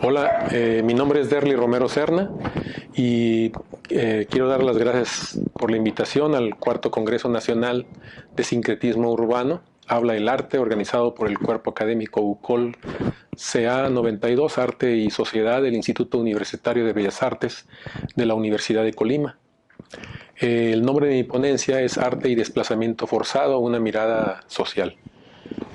Hola, mi nombre es Derly Romero Serna y quiero dar las gracias por la invitación al Cuarto Congreso Nacional de Sincretismo Urbano. Habla el Arte, organizado por el Cuerpo Académico UCOL CA 92, Arte y Sociedad del Instituto Universitario de Bellas Artes de la Universidad de Colima. El nombre de mi ponencia es Arte y Desplazamiento Forzado, una mirada social.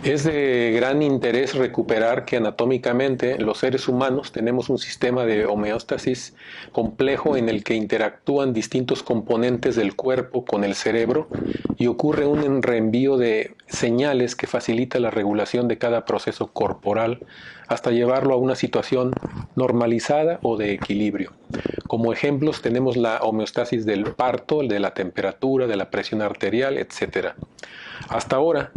Es de gran interés recuperar que anatómicamente los seres humanos tenemos un sistema de homeostasis complejo en el que interactúan distintos componentes del cuerpo con el cerebro y ocurre un reenvío de señales que facilita la regulación de cada proceso corporal hasta llevarlo a una situación normalizada o de equilibrio. Como ejemplos tenemos la homeostasis del parto, de la temperatura, de la presión arterial, etc. Hasta ahora,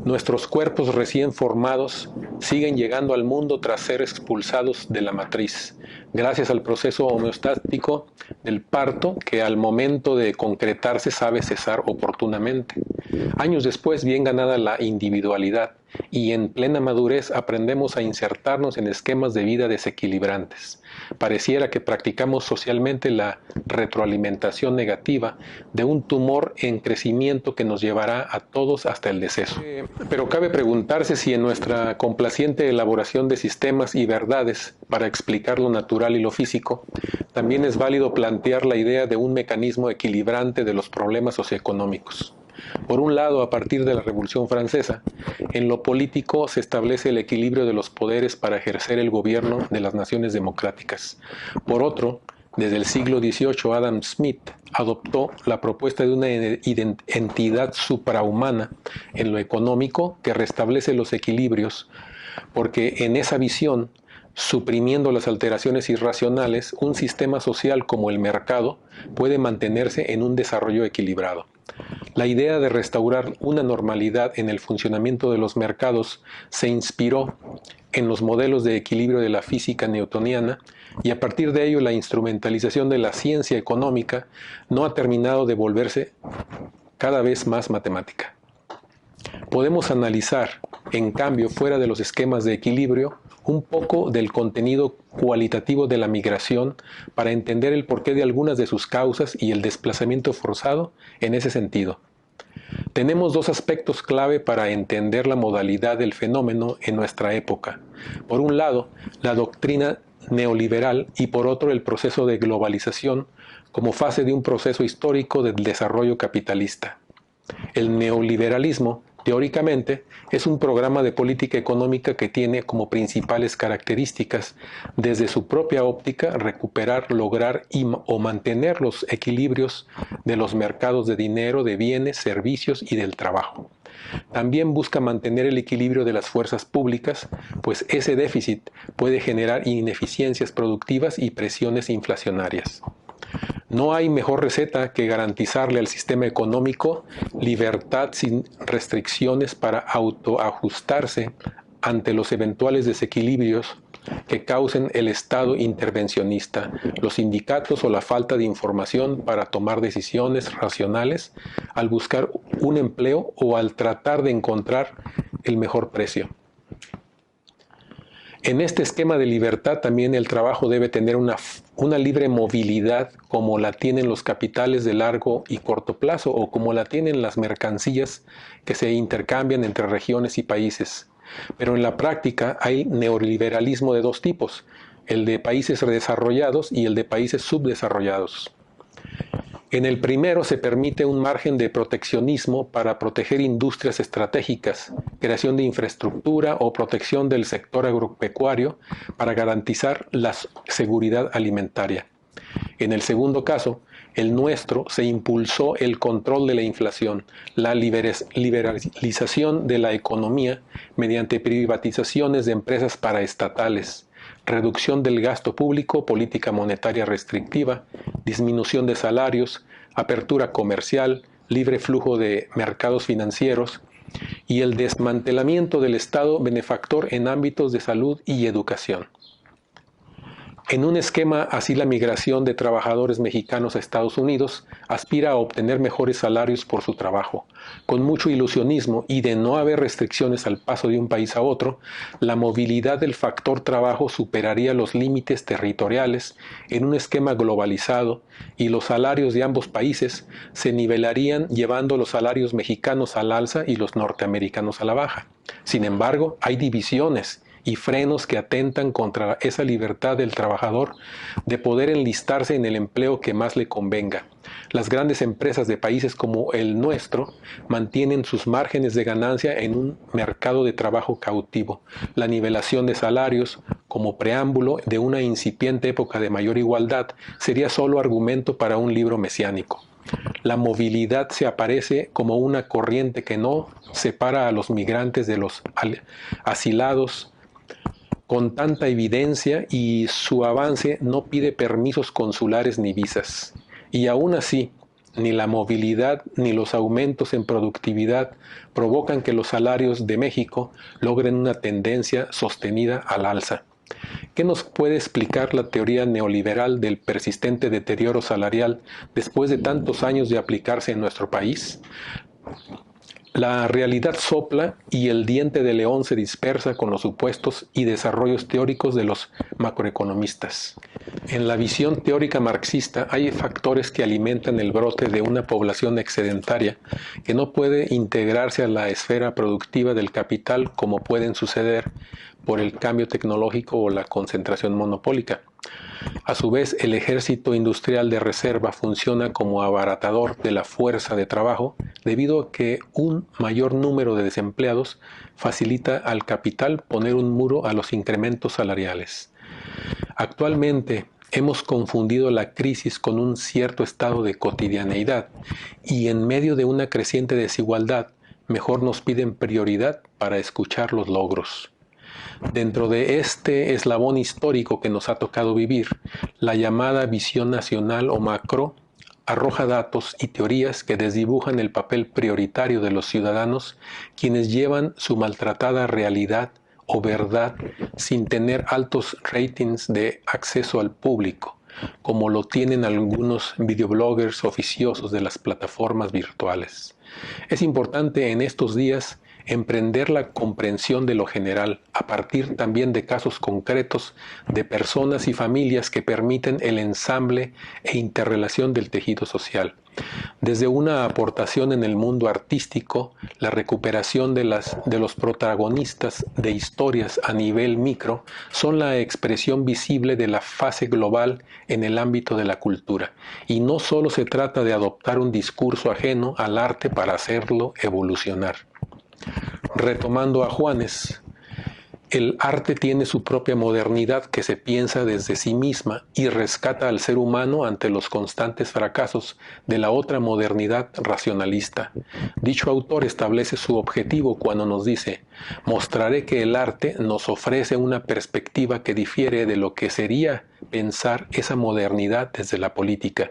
nuestros cuerpos recién formados siguen llegando al mundo tras ser expulsados de la matriz, gracias al proceso homeostático del parto que al momento de concretarse sabe cesar oportunamente. Años después, bien ganada la individualidad y en plena madurez aprendemos a insertarnos en esquemas de vida desequilibrantes. Pareciera que practicamos socialmente la retroalimentación negativa de un tumor en crecimiento que nos llevará a todos hasta el deceso. Pero cabe preguntarse si en nuestra complaciente elaboración de sistemas y verdades para explicar lo natural y lo físico, también es válido plantear la idea de un mecanismo equilibrante de los problemas socioeconómicos. Por un lado, a partir de la Revolución Francesa, en lo político se establece el equilibrio de los poderes para ejercer el gobierno de las naciones democráticas. Por otro, desde el siglo XVIII, Adam Smith adoptó la propuesta de una entidad suprahumana en lo económico que restablece los equilibrios, porque en esa visión, suprimiendo las alteraciones irracionales, un sistema social como el mercado puede mantenerse en un desarrollo equilibrado. La idea de restaurar una normalidad en el funcionamiento de los mercados se inspiró en los modelos de equilibrio de la física newtoniana y a partir de ello la instrumentalización de la ciencia económica no ha terminado de volverse cada vez más matemática. Podemos analizar, en cambio, fuera de los esquemas de equilibrio, un poco del contenido cualitativo de la migración para entender el porqué de algunas de sus causas y el desplazamiento forzado en ese sentido. Tenemos dos aspectos clave para entender la modalidad del fenómeno en nuestra época. Por un lado, la doctrina neoliberal y por otro el proceso de globalización como fase de un proceso histórico del desarrollo capitalista. El neoliberalismo, teóricamente, es un programa de política económica que tiene como principales características, desde su propia óptica, recuperar, lograr o mantener los equilibrios de los mercados de dinero, de bienes, servicios y del trabajo. También busca mantener el equilibrio de las fuerzas públicas, pues ese déficit puede generar ineficiencias productivas y presiones inflacionarias. No hay mejor receta que garantizarle al sistema económico libertad sin restricciones para autoajustarse ante los eventuales desequilibrios que causen el Estado intervencionista, los sindicatos o la falta de información para tomar decisiones racionales al buscar un empleo o al tratar de encontrar el mejor precio. En este esquema de libertad también el trabajo debe tener una libre movilidad como la tienen los capitales de largo y corto plazo o como la tienen las mercancías que se intercambian entre regiones y países. Pero en la práctica hay neoliberalismo de dos tipos, el de países desarrollados y el de países subdesarrollados. En el primero se permite un margen de proteccionismo para proteger industrias estratégicas, creación de infraestructura o protección del sector agropecuario para garantizar la seguridad alimentaria. En el segundo caso, el nuestro, se impulsó el control de la inflación, la liberalización de la economía mediante privatizaciones de empresas paraestatales, reducción del gasto público, política monetaria restrictiva, disminución de salarios, apertura comercial, libre flujo de mercados financieros y el desmantelamiento del Estado benefactor en ámbitos de salud y educación. En un esquema así, la migración de trabajadores mexicanos a Estados Unidos aspira a obtener mejores salarios por su trabajo. Con mucho ilusionismo y de no haber restricciones al paso de un país a otro, la movilidad del factor trabajo superaría los límites territoriales en un esquema globalizado y los salarios de ambos países se nivelarían, llevando los salarios mexicanos al alza y los norteamericanos a la baja. Sin embargo, hay divisiones y frenos que atentan contra esa libertad del trabajador de poder enlistarse en el empleo que más le convenga. Las grandes empresas de países como el nuestro mantienen sus márgenes de ganancia en un mercado de trabajo cautivo. La nivelación de salarios, como preámbulo de una incipiente época de mayor igualdad, sería solo argumento para un libro mesiánico. La movilidad se aparece como una corriente que no separa a los migrantes de los asilados con tanta evidencia, y su avance no pide permisos consulares ni visas. Y aún así, ni la movilidad ni los aumentos en productividad provocan que los salarios de México logren una tendencia sostenida al alza. ¿Qué nos puede explicar la teoría neoliberal del persistente deterioro salarial después de tantos años de aplicarse en nuestro país? La realidad sopla y el diente de león se dispersa con los supuestos y desarrollos teóricos de los macroeconomistas. En la visión teórica marxista hay factores que alimentan el brote de una población excedentaria que no puede integrarse a la esfera productiva del capital, como pueden suceder por el cambio tecnológico o la concentración monopólica. A su vez, el ejército industrial de reserva funciona como abaratador de la fuerza de trabajo, debido a que un mayor número de desempleados facilita al capital poner un muro a los incrementos salariales. Actualmente hemos confundido la crisis con un cierto estado de cotidianeidad, y en medio de una creciente desigualdad, mejor nos piden prioridad para escuchar los logros. Dentro de este eslabón histórico que nos ha tocado vivir, la llamada visión nacional o macro arroja datos y teorías que desdibujan el papel prioritario de los ciudadanos, quienes llevan su maltratada realidad o verdad sin tener altos ratings de acceso al público, como lo tienen algunos videobloggers oficiosos de las plataformas virtuales. Es importante en estos días emprender la comprensión de lo general, a partir también de casos concretos de personas y familias que permiten el ensamble e interrelación del tejido social. Desde una aportación en el mundo artístico, la recuperación de los protagonistas de historias a nivel micro son la expresión visible de la fase global en el ámbito de la cultura. Y no solo se trata de adoptar un discurso ajeno al arte para hacerlo evolucionar. Retomando a Juanes, el arte tiene su propia modernidad que se piensa desde sí misma y rescata al ser humano ante los constantes fracasos de la otra modernidad racionalista. Dicho autor establece su objetivo cuando nos dice: mostraré que el arte nos ofrece una perspectiva que difiere de lo que sería pensar esa modernidad desde la política,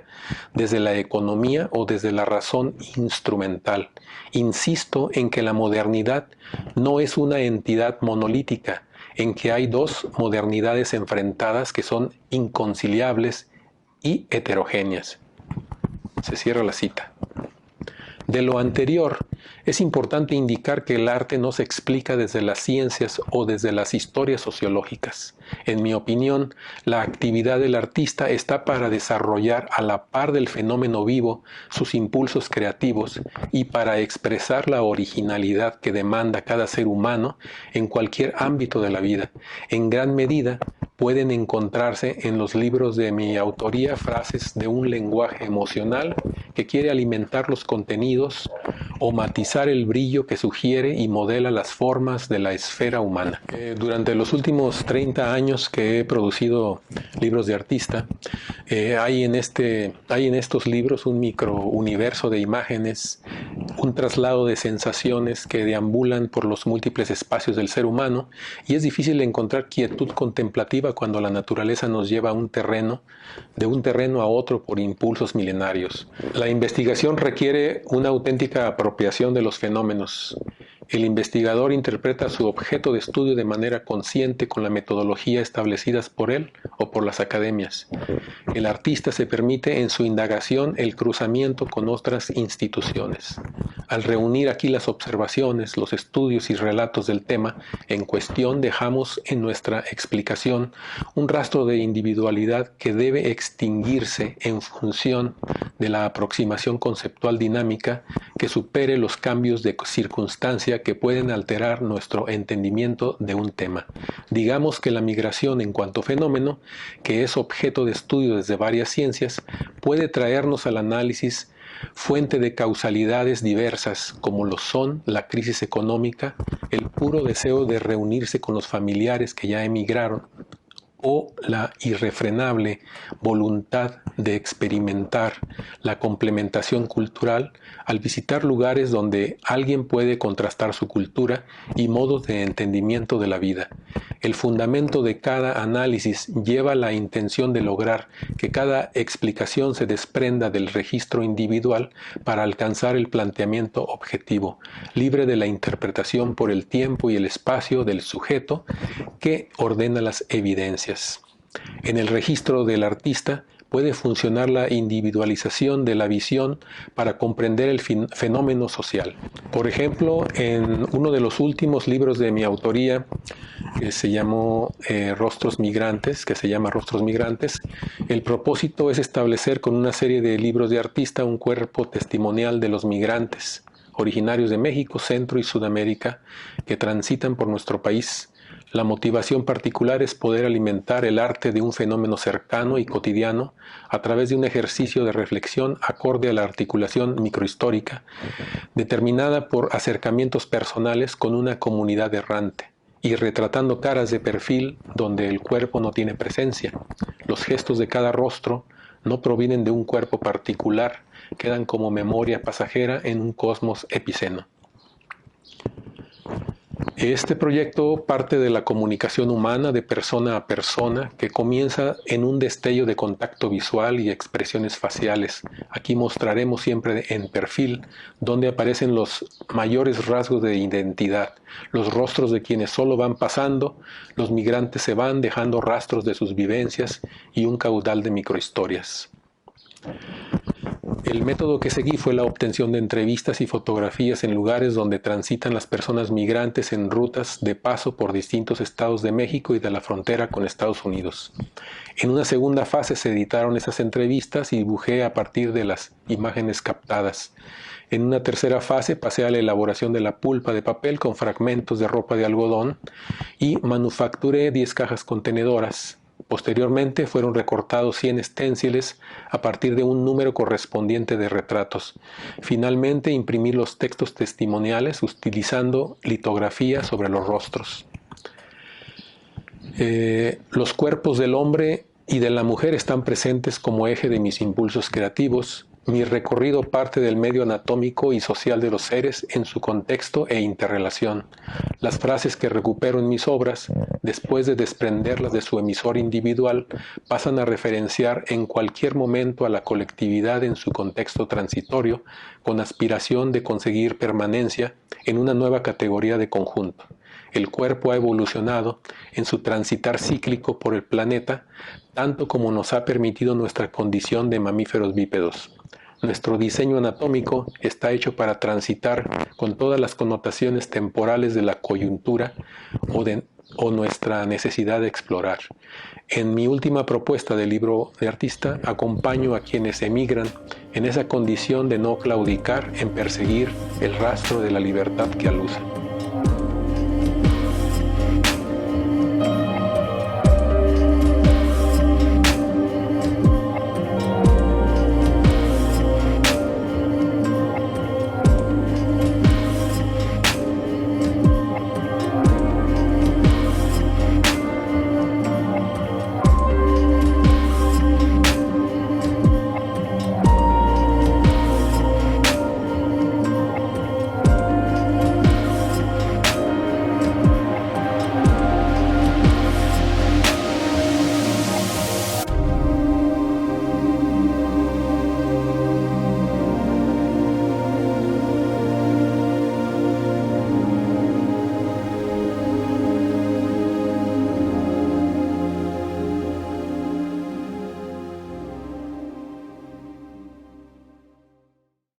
desde la economía o desde la razón instrumental. Insisto en que la modernidad no es una entidad monolítica, en que hay dos modernidades enfrentadas que son inconciliables y heterogéneas. Se cierra la cita. De lo anterior, es importante indicar que el arte no se explica desde las ciencias o desde las historias sociológicas. En mi opinión, la actividad del artista está para desarrollar a la par del fenómeno vivo sus impulsos creativos y para expresar la originalidad que demanda cada ser humano en cualquier ámbito de la vida. En gran medida, pueden encontrarse en los libros de mi autoría frases de un lenguaje emocional que quiere alimentar los contenidos o matizar el brillo que sugiere y modela las formas de la esfera humana. Durante los últimos 30 años que he producido libros de artista, hay en estos libros un microuniverso de imágenes, un traslado de sensaciones que deambulan por los múltiples espacios del ser humano, y es difícil encontrar quietud contemplativa cuando la naturaleza nos lleva de un terreno a otro por impulsos milenarios. La investigación requiere una auténtica apropiación de los fenómenos El investigador interpreta su objeto de estudio de manera consciente con la metodología establecidas por él o por las academias. El artista se permite en su indagación el cruzamiento con otras instituciones. Al reunir aquí las observaciones, los estudios y relatos del tema en cuestión, dejamos en nuestra explicación un rastro de individualidad que debe extinguirse en función de la aproximación conceptual dinámica que supere los cambios de circunstancia que pueden alterar nuestro entendimiento de un tema. Digamos que la migración en cuanto fenómeno, que es objeto de estudio desde varias ciencias, puede traernos al análisis fuente de causalidades diversas, como lo son la crisis económica, el puro deseo de reunirse con los familiares que ya emigraron, o la irrefrenable voluntad de experimentar la complementación cultural al visitar lugares donde alguien puede contrastar su cultura y modos de entendimiento de la vida. El fundamento de cada análisis lleva la intención de lograr que cada explicación se desprenda del registro individual para alcanzar el planteamiento objetivo, libre de la interpretación por el tiempo y el espacio del sujeto que ordena las evidencias. En el registro del artista puede funcionar la individualización de la visión para comprender el fenómeno social. Por ejemplo, en uno de los últimos libros de mi autoría, que se llama Rostros Migrantes, el propósito es establecer con una serie de libros de artista un cuerpo testimonial de los migrantes originarios de México, Centro y Sudamérica que transitan por nuestro país. La motivación particular es poder alimentar el arte de un fenómeno cercano y cotidiano a través de un ejercicio de reflexión acorde a la articulación microhistórica, determinada por acercamientos personales con una comunidad errante, y retratando caras de perfil donde el cuerpo no tiene presencia. Los gestos de cada rostro no provienen de un cuerpo particular, quedan como memoria pasajera en un cosmos epiceno. Este proyecto parte de la comunicación humana de persona a persona que comienza en un destello de contacto visual y expresiones faciales. Aquí mostraremos siempre en perfil donde aparecen los mayores rasgos de identidad, los rostros de quienes solo van pasando, los migrantes se van dejando rastros de sus vivencias y un caudal de microhistorias. El método que seguí fue la obtención de entrevistas y fotografías en lugares donde transitan las personas migrantes en rutas de paso por distintos estados de México y de la frontera con Estados Unidos. En una segunda fase se editaron esas entrevistas y dibujé a partir de las imágenes captadas. En una tercera fase pasé a la elaboración de la pulpa de papel con fragmentos de ropa de algodón y manufacturé 10 cajas contenedoras. Posteriormente fueron recortados 100 esténciles a partir de un número correspondiente de retratos. Finalmente imprimí los textos testimoniales utilizando litografía sobre los rostros. Los cuerpos del hombre y de la mujer están presentes como eje de mis impulsos creativos. Mi recorrido parte del medio anatómico y social de los seres en su contexto e interrelación. Las frases que recupero en mis obras, después de desprenderlas de su emisor individual, pasan a referenciar en cualquier momento a la colectividad en su contexto transitorio, con aspiración de conseguir permanencia en una nueva categoría de conjunto. El cuerpo ha evolucionado en su transitar cíclico por el planeta, tanto como nos ha permitido nuestra condición de mamíferos bípedos. Nuestro diseño anatómico está hecho para transitar con todas las connotaciones temporales de la coyuntura o nuestra necesidad de explorar. En mi última propuesta de libro de artista, acompaño a quienes emigran en esa condición de no claudicar en perseguir el rastro de la libertad que alusa.